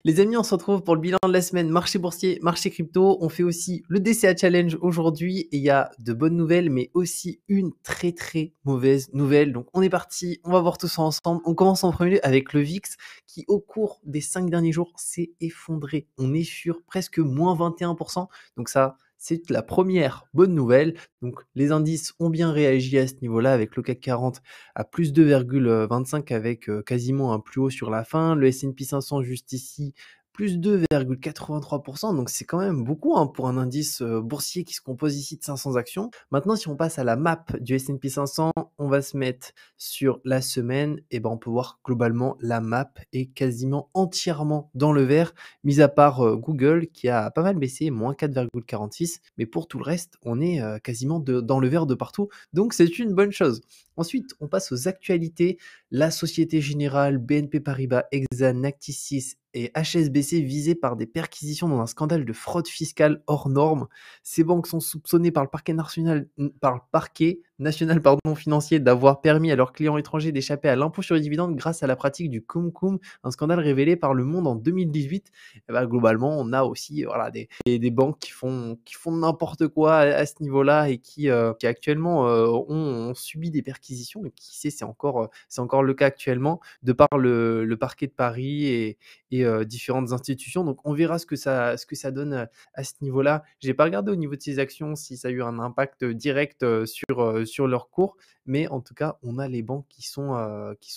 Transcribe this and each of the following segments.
Les amis, on se retrouve pour le bilan de la semaine marché boursier, marché crypto. On fait aussi le DCA Challenge aujourd'hui et il y a de bonnes nouvelles, mais aussi une très mauvaise nouvelle. Donc on est parti, on va voir tout ça ensemble. On commence en premier lieu avec le VIX qui au cours des 5 derniers jours s'est effondré. On est sur presque moins 21%. Donc ça, c'est la première bonne nouvelle. Donc les indices ont bien réagi à ce niveau-là avec le CAC 40 à plus 2,25 avec quasiment un plus haut sur la fin. Le S&P 500 juste ici, plus 2,83%. Donc c'est quand même beaucoup hein, pour un indice boursier qui se compose ici de 500 actions. Maintenant, si on passe à la map du S&P 500, on va se mettre sur la semaine. Et ben on peut voir globalement la map est quasiment entièrement dans le vert, mis à part Google qui a pas mal baissé, moins 4,46. Mais pour tout le reste, on est quasiment dans le vert de partout. Donc c'est une bonne chose. Ensuite, on passe aux actualités. La Société Générale, BNP Paribas, Exane, Nactis et HSBC visés par des perquisitions dans un scandale de fraude fiscale hors norme. Ces banques sont soupçonnées par le parquet national financier d'avoir permis à leurs clients étrangers d'échapper à l'impôt sur les dividendes grâce à la pratique du Cum, un scandale révélé par Le Monde en 2018. Et ben, globalement, on a aussi voilà, des banques qui font n'importe quoi à ce niveau-là et qui actuellement ont subi des perquisitions et qui sait, c'est encore le cas actuellement de par le parquet de Paris et différentes institutions. Donc on verra ce que ça donne à ce niveau-là. J'ai pas regardé au niveau de ces actions si ça a eu un impact direct sur leur cours, mais en tout cas, on a les banques qui sont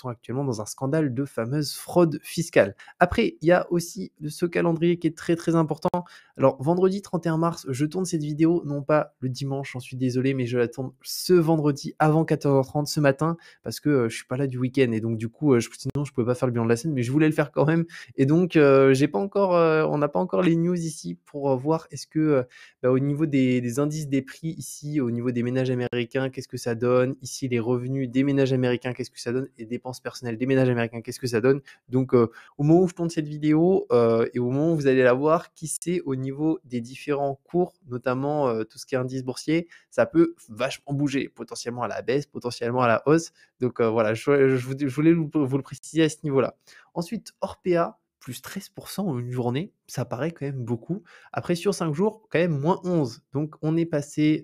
actuellement dans un scandale de fameuse fraude fiscale. Après, il y a aussi ce calendrier qui est très important. Alors, vendredi 31 mars, je tourne cette vidéo, non pas le dimanche, j'en suis désolé, mais je la tourne ce vendredi avant 14h30 ce matin, parce que je suis pas là du week-end, et donc du coup, sinon je pouvais pas faire le bilan de la semaine, mais je voulais le faire quand même, et donc j'ai pas encore, on n'a pas encore les news ici pour voir est-ce que au niveau des indices des prix ici, au niveau des ménages américains, qu'est-ce que ça donne, ici les revenus des ménages américains, qu'est-ce que ça donne, et dépenses personnelles des ménages américains, qu'est-ce que ça donne. Donc au moment où je tourne cette vidéo et au moment où vous allez la voir, qui sait au niveau des différents cours, notamment tout ce qui est indice boursier, ça peut vachement bouger, potentiellement à la baisse, potentiellement à la hausse. Donc voilà, je voulais vous le préciser à ce niveau-là. Ensuite, Orpea, plus 13% en une journée, ça paraît quand même beaucoup. Après, sur 5 jours, quand même moins 11. Donc, on est passé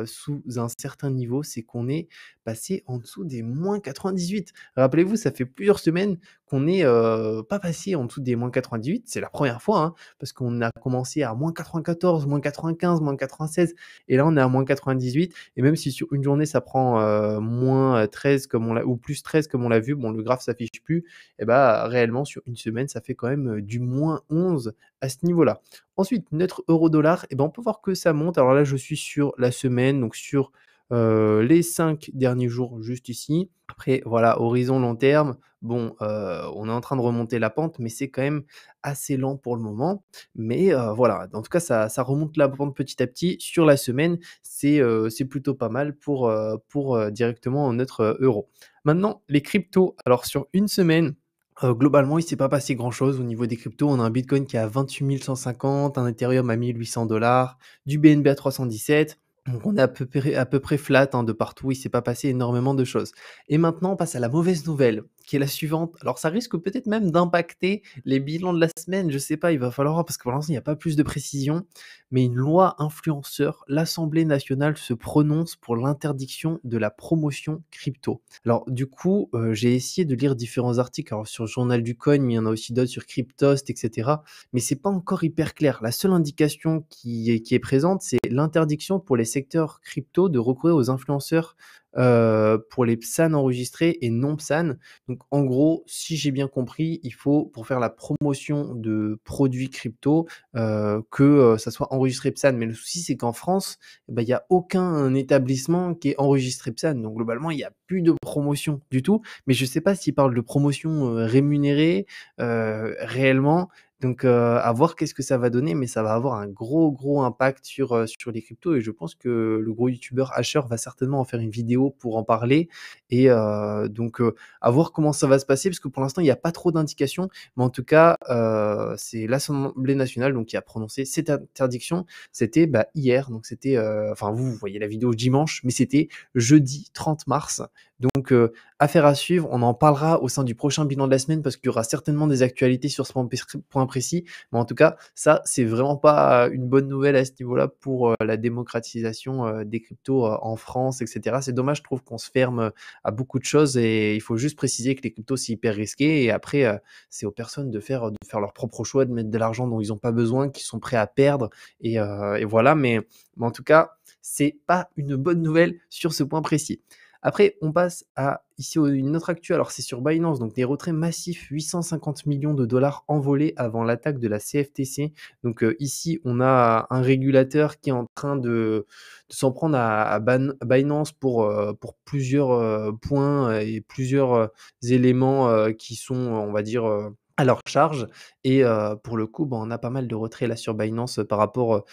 sous un certain niveau, c'est qu'on est passé en dessous des moins 98. Rappelez-vous, ça fait plusieurs semaines qu'on n'est pas passé en dessous des moins 98. C'est la première fois, hein, parce qu'on a commencé à moins 94, moins 95, moins 96, et là, on est à moins 98. Et même si sur une journée, ça prend moins 13 ou plus 13 comme on l'a vu, bon, le graphe s'affiche plus, et bah réellement, sur une semaine, ça fait quand même du moins 11 à ce niveau-là. Ensuite, notre euro-dollar, et ben, on peut voir que ça monte. Alors là, je suis sur la semaine, donc sur les 5 derniers jours, juste ici. Après, voilà, horizon long terme, bon, on est en train de remonter la pente, mais c'est quand même assez lent pour le moment. Mais voilà, en tout cas, ça remonte la pente petit à petit. Sur la semaine, c'est plutôt pas mal pour directement notre euro. Maintenant, les cryptos. Alors, sur une semaine, globalement, il ne s'est pas passé grand-chose au niveau des cryptos. On a un Bitcoin qui est à 28 150, un Ethereum à 1 800 $, du BNB à 317. Donc on est à peu près flat hein, de partout, il ne s'est pas passé énormément de choses. Et maintenant, on passe à la mauvaise nouvelle, qui est la suivante. Alors ça risque peut-être même d'impacter les bilans de la semaine, je ne sais pas, il va falloir voir, parce que pour l'instant, il n'y a pas plus de précision, mais une loi influenceur, l'Assemblée nationale se prononce pour l'interdiction de la promotion crypto. Alors du coup, j'ai essayé de lire différents articles alors, sur le journal du coin, mais il y en a aussi d'autres sur Cryptost, etc. Mais c'est pas encore hyper clair. La seule indication qui est présente, c'est l'interdiction pour les secteurs crypto de recourir aux influenceurs pour les PSAN enregistrés et non PSAN. Donc en gros, si j'ai bien compris, il faut pour faire la promotion de produits crypto que ça soit enregistré PSAN. Mais le souci, c'est qu'en France, il n'y a aucun établissement qui est enregistré PSAN. Donc globalement, il n'y a plus de promotion du tout. Mais je ne sais pas s'il parle de promotion rémunérée réellement. Donc à voir qu'est-ce que ça va donner, mais ça va avoir un gros impact sur les cryptos, et je pense que le gros youtubeur Asher va certainement en faire une vidéo pour en parler, et donc à voir comment ça va se passer, parce que pour l'instant il n'y a pas trop d'indications, mais en tout cas c'est l'Assemblée nationale donc qui a prononcé cette interdiction. C'était hier, donc c'était, enfin vous voyez la vidéo dimanche, mais c'était jeudi 30 mars, Donc, affaire à suivre. On en parlera au sein du prochain bilan de la semaine parce qu'il y aura certainement des actualités sur ce point précis. Mais en tout cas, ça, c'est vraiment pas une bonne nouvelle à ce niveau-là pour la démocratisation des cryptos en France, etc. C'est dommage, je trouve qu'on se ferme à beaucoup de choses et il faut juste préciser que les cryptos, c'est hyper risqué. Et après, c'est aux personnes de faire leur propre choix, de mettre de l'argent dont ils n'ont pas besoin, qu'ils sont prêts à perdre. Et voilà. Mais en tout cas, c'est pas une bonne nouvelle sur ce point précis. Après, on passe à ici une autre actu. Alors, c'est sur Binance, donc des retraits massifs, 850 millions de dollars envolés avant l'attaque de la CFTC. Donc ici, on a un régulateur qui est en train de s'en prendre à Binance pour plusieurs points et plusieurs éléments qui sont, on va dire, à leur charge. Et pour le coup, on a pas mal de retraits là sur Binance par rapport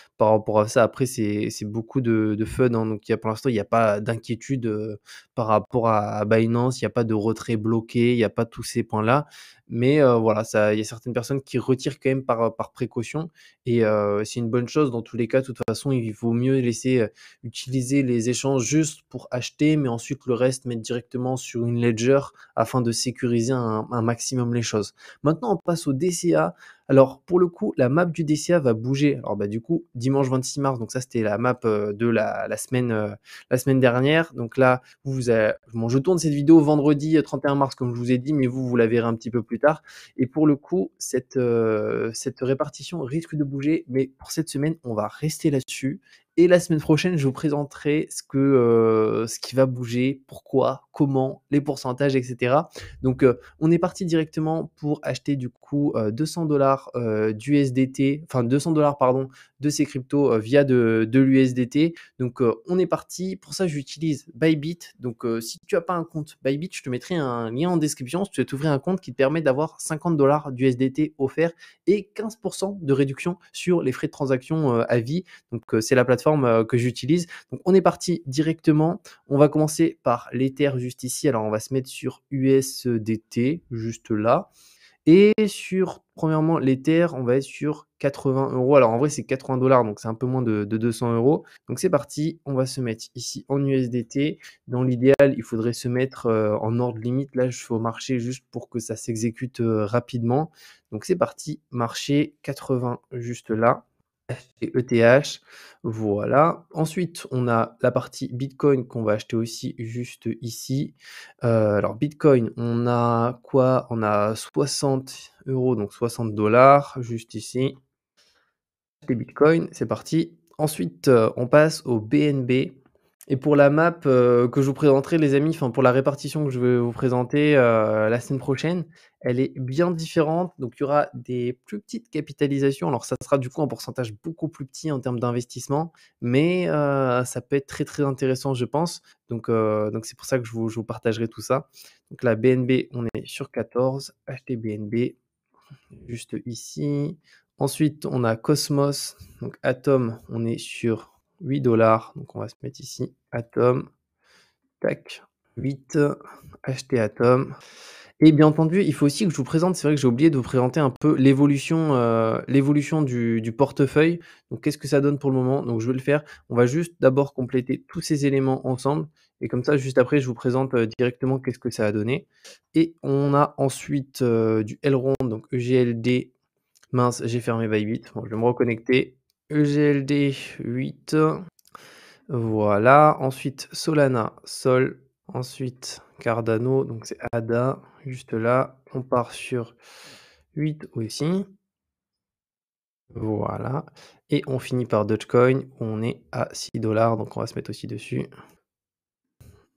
à ça. Après, c'est beaucoup de fun, hein. Donc pour l'instant, il n'y a pas d'inquiétude par rapport à Binance, il n'y a pas de retrait bloqué, il n'y a pas tous ces points-là. Mais voilà, il y a certaines personnes qui retirent quand même par précaution. Et c'est une bonne chose dans tous les cas. De toute façon, il vaut mieux laisser utiliser les échanges juste pour acheter, mais ensuite le reste mettre directement sur une ledger afin de sécuriser un maximum les choses. Maintenant, on passe au DCA. Alors, pour le coup, la map du DCA va bouger. Alors, du coup, dimanche 26 mars, donc ça, c'était la map de la semaine dernière. Donc là, je tourne cette vidéo vendredi 31 mars, comme je vous ai dit, mais vous la verrez un petit peu plus tard. Et pour le coup, cette répartition risque de bouger, mais pour cette semaine, on va rester là-dessus. Et la semaine prochaine, je vous présenterai ce qui va bouger, pourquoi, comment, les pourcentages, etc. Donc, on est parti directement pour acheter du coup 200 dollars d'USDT, enfin 200 dollars pardon, de ces cryptos via de l'USDT. Donc, on est parti. Pour ça, j'utilise Bybit. Donc, si tu n'as pas un compte Bybit, je te mettrai un lien en description. Si tu veux t'ouvrir un compte qui te permet d'avoir 50 dollars d'USDT offerts et 15% de réduction sur les frais de transaction à vie. Donc, c'est la plateforme que j'utilise. Donc, on est parti directement. On va commencer par l'Ether juste ici. Alors, on va se mettre sur USDT, juste là. Et premièrement, l'Ether, on va être sur 80 euros. Alors, en vrai, c'est 80 dollars, donc c'est un peu moins de 200 euros. Donc, c'est parti. On va se mettre ici en USDT. Dans l'idéal, il faudrait se mettre en ordre limite. Là, je fais au marché juste pour que ça s'exécute rapidement. Donc, c'est parti. Marché 80 juste là. Et ETH, voilà. Ensuite, on a la partie Bitcoin qu'on va acheter aussi juste ici. Alors Bitcoin, on a quoi? On a 60 euros, donc 60 dollars, juste ici. Les Bitcoins, c'est parti. Ensuite, on passe au BNB. Et pour la map que je vous présenterai, les amis, enfin pour la répartition que je vais vous présenter la semaine prochaine, elle est bien différente. Donc il y aura des plus petites capitalisations. Alors ça sera du coup un pourcentage beaucoup plus petit en termes d'investissement, mais ça peut être très très intéressant, je pense. Donc c'est pour ça que je vous partagerai tout ça. Donc la BNB, on est sur 14, acheter BNB, juste ici. Ensuite, on a Cosmos, donc Atom, on est sur 8 dollars. Donc on va se mettre ici, Atom, tac, 8, acheter Atom. Et bien entendu, il faut aussi que je vous présente, c'est vrai que j'ai oublié de vous présenter un peu l'évolution du portefeuille. Donc qu'est-ce que ça donne pour le moment? Donc je vais le faire. On va juste d'abord compléter tous ces éléments ensemble. Et comme ça, juste après, je vous présente directement qu'est-ce que ça a donné. Et on a ensuite du Elrond, donc EGLD. Mince, j'ai fermé Bybit. Bon, je vais me reconnecter. EGLD 8. Voilà. Ensuite, Solana, Sol. Ensuite, Cardano, donc c'est ADA, juste là. On part sur 8 aussi. Voilà. Et on finit par Dogecoin. On est à 6 dollars, donc on va se mettre aussi dessus.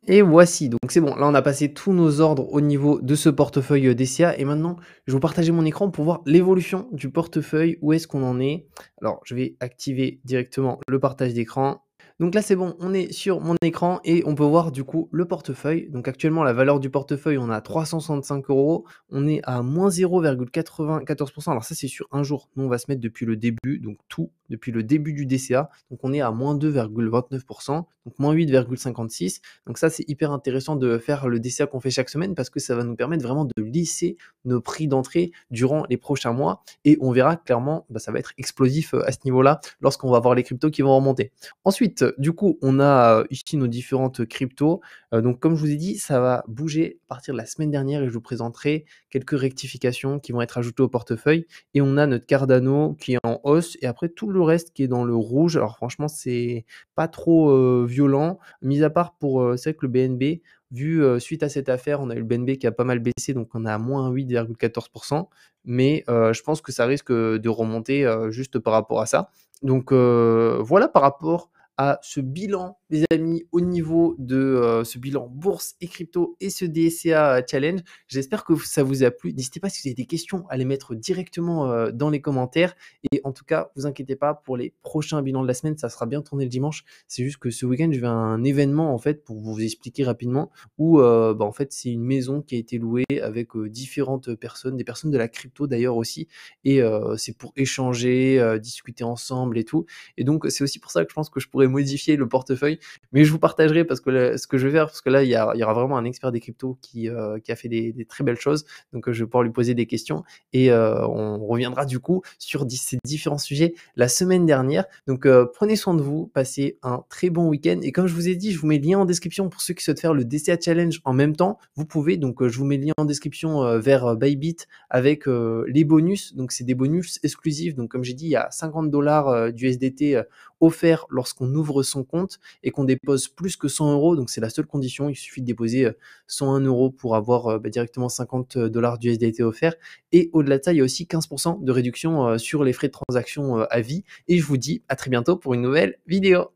Et voici, donc c'est bon, là on a passé tous nos ordres au niveau de ce portefeuille DCA et maintenant je vais vous partager mon écran pour voir l'évolution du portefeuille, où est-ce qu'on en est. Alors je vais activer directement le partage d'écran. Donc là c'est bon, on est sur mon écran et on peut voir du coup le portefeuille. Donc actuellement la valeur du portefeuille, on a 365 euros, on est à moins 0,94%. Alors ça c'est sur un jour, nous on va se mettre depuis le début, donc tout depuis le début du DCA. Donc on est à moins 2,29%, donc moins 8,56%. Donc ça c'est hyper intéressant de faire le DCA qu'on fait chaque semaine parce que ça va nous permettre vraiment de lisser nos prix d'entrée durant les prochains mois et on verra clairement, ça va être explosif à ce niveau-là lorsqu'on va voir les cryptos qui vont remonter. Ensuite, du coup, on a, ici nos différentes cryptos. Donc comme je vous ai dit, ça va bouger à partir de la semaine dernière et je vous présenterai quelques rectifications qui vont être ajoutées au portefeuille et on a notre Cardano qui est en hausse et après tout le reste qui est dans le rouge. Alors franchement, c'est pas trop, violent, mis à part pour, c'est vrai que le BNB, vu, suite à cette affaire, on a eu le BNB qui a pas mal baissé, donc on est à -8,14. Mais, je pense que ça risque, de remonter, juste par rapport à ça. Donc, voilà par rapport à ce bilan, les amis, au niveau de, ce bilan bourse et crypto et ce DCA challenge. J'espère que ça vous a plu. N'hésitez pas si vous avez des questions à les mettre directement, dans les commentaires et en tout cas, vous inquiétez pas pour les prochains bilans de la semaine, ça sera bien tourné le dimanche. C'est juste que ce week-end, je vais à un événement en fait pour vous expliquer rapidement où, en fait, c'est une maison qui a été louée avec, différentes personnes, des personnes de la crypto d'ailleurs aussi et c'est pour échanger, discuter ensemble et tout et donc c'est aussi pour ça que je pense que je pourrais modifier le portefeuille, mais je vous partagerai parce que ce que je vais faire, parce que là, il y aura vraiment un expert des cryptos qui a fait des très belles choses, donc je vais pouvoir lui poser des questions et on reviendra du coup sur ces différents sujets la semaine dernière. Donc prenez soin de vous, passez un très bon week-end et comme je vous ai dit, je vous mets le lien en description pour ceux qui souhaitent faire le DCA Challenge en même temps. Vous pouvez, donc je vous mets le lien en description vers Bybit avec les bonus. Donc c'est des bonus exclusifs. Donc comme j'ai dit, il y a 50 $ d'USDT offerts lorsqu'on ouvre son compte et qu'on dépose plus que 100 €. Donc c'est la seule condition. Il suffit de déposer 101 € pour avoir directement 50 $ d'USDT offerts. Et au-delà de ça, il y a aussi 15% de réduction sur les frais de transaction à vie. Et je vous dis à très bientôt pour une nouvelle vidéo.